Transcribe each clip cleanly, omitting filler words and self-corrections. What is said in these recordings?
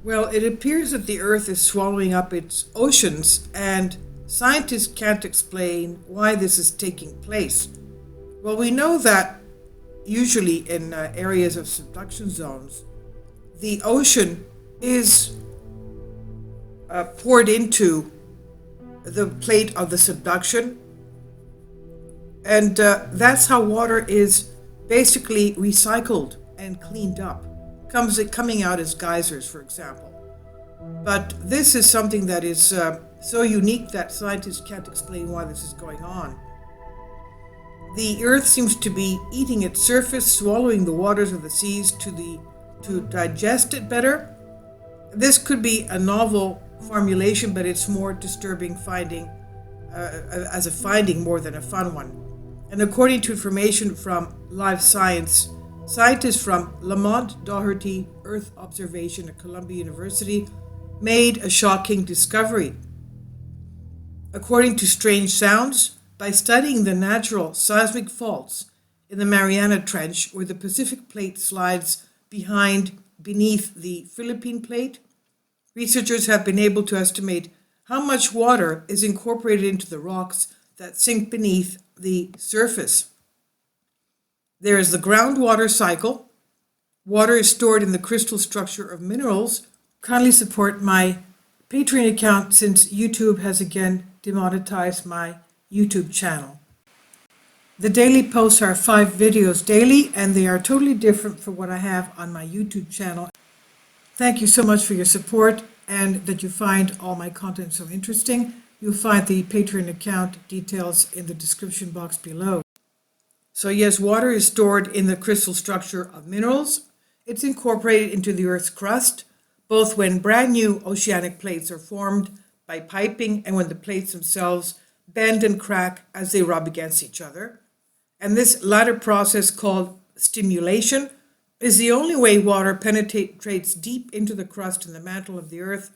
Well, it appears that the Earth is swallowing up its oceans, and scientists can't explain why this is taking place. Well, we know that usually in areas of subduction zones, the ocean is poured into the plate of the subduction, and that's how water is basically recycled and cleaned up, coming out as geysers, for example. But this is something that is so unique that scientists can't explain why this is going on. The Earth seems to be eating its surface, swallowing the waters of the seas to digest it better. This could be a novel formulation, but it's more disturbing finding as a finding more than a fun one. And according to information from Live Science, scientists from Lamont Doherty Earth Observation at Columbia University made a shocking discovery. According to Strange Sounds, by studying the natural seismic faults in the Mariana Trench, where the Pacific Plate slides beneath the Philippine Plate, researchers have been able to estimate how much water is incorporated into the rocks that sink beneath the surface. There is the groundwater cycle. Water is stored in the crystal structure of minerals. Kindly support my Patreon account since YouTube has again demonetized my YouTube channel. The daily posts are 5 videos daily, and they are totally different from what I have on my YouTube channel. Thank you so much for your support and that you find all my content so interesting. You'll find the Patreon account details in the description box below. So yes, water is stored in the crystal structure of minerals. It's incorporated into the Earth's crust, both when brand new oceanic plates are formed by piping and when the plates themselves bend and crack as they rub against each other. And this latter process, called stimulation, is the only way water penetrates deep into the crust and the mantle of the Earth,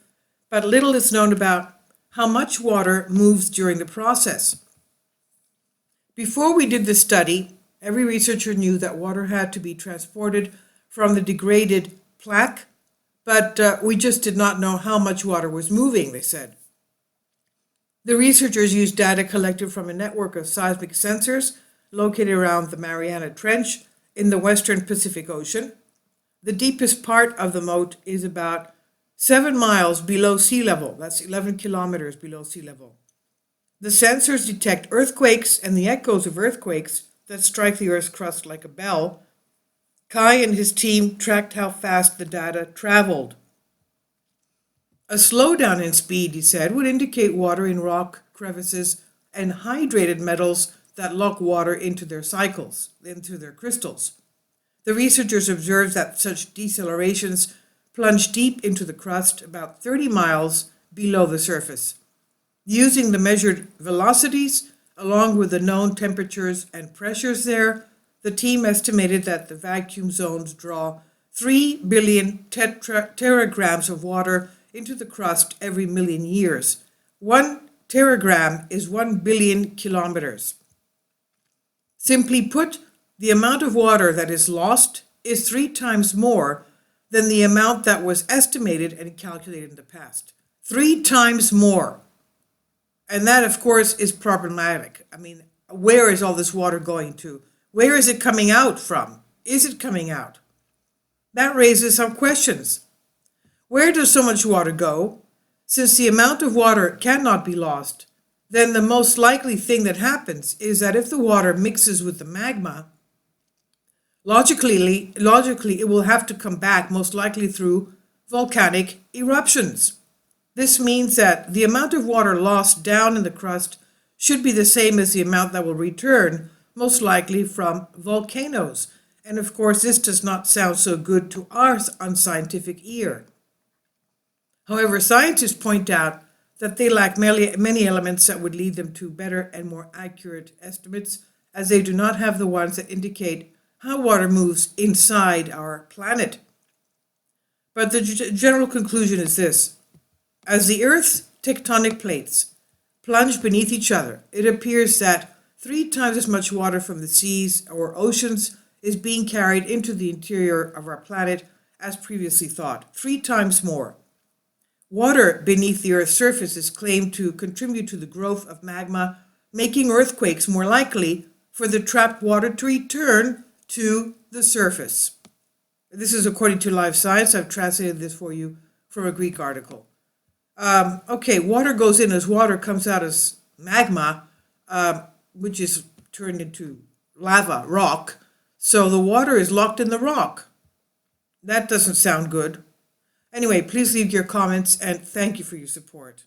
but little is known about how much water moves during the process. Before we did the study, every researcher knew that water had to be transported from the degraded plaque, but we just did not know how much water was moving, they said. The researchers used data collected from a network of seismic sensors located around the Mariana Trench in the western Pacific Ocean. The deepest part of the moat is about 7 miles below sea level. That's 11 kilometers below sea level. The sensors detect earthquakes and the echoes of earthquakes that strike the Earth's crust like a bell. Kai and his team tracked how fast the data traveled. A slowdown in speed, he said, would indicate water in rock crevices and hydrated metals that lock water into their cycles, into their crystals. The researchers observed that such decelerations plunge deep into the crust about 30 miles below the surface. Using the measured velocities, along with the known temperatures and pressures there, the team estimated that the vacuum zones draw 3 billion teragrams of water into the crust every million years. 1 teragram is 1 billion kilometers. Simply put, the amount of water that is lost is 3 times more than the amount that was estimated and calculated in the past. 3 times more. And that, of course, is problematic. I mean, where is all this water going to? Where is it coming out from? Is it coming out? That raises some questions. Where does so much water go? Since the amount of water cannot be lost, then the most likely thing that happens is that if the water mixes with the magma, logically it will have to come back, most likely through volcanic eruptions. This means that the amount of water lost down in the crust should be the same as the amount that will return, most likely from volcanoes. And of course, this does not sound so good to our unscientific ear. However, scientists point out that they lack many elements that would lead them to better and more accurate estimates, as they do not have the ones that indicate how water moves inside our planet. But the general conclusion is this. As the Earth's tectonic plates plunge beneath each other, it appears that 3 times as much water from the seas or oceans is being carried into the interior of our planet as previously thought. 3 times more. Water beneath the Earth's surface is claimed to contribute to the growth of magma, making earthquakes more likely for the trapped water to return to the surface. This is according to Live Science. I've translated this for you from a Greek article. Okay, water goes in as water, comes out as magma, which is turned into lava, rock. So the water is locked in the rock. That doesn't sound good. Anyway, please leave your comments and thank you for your support.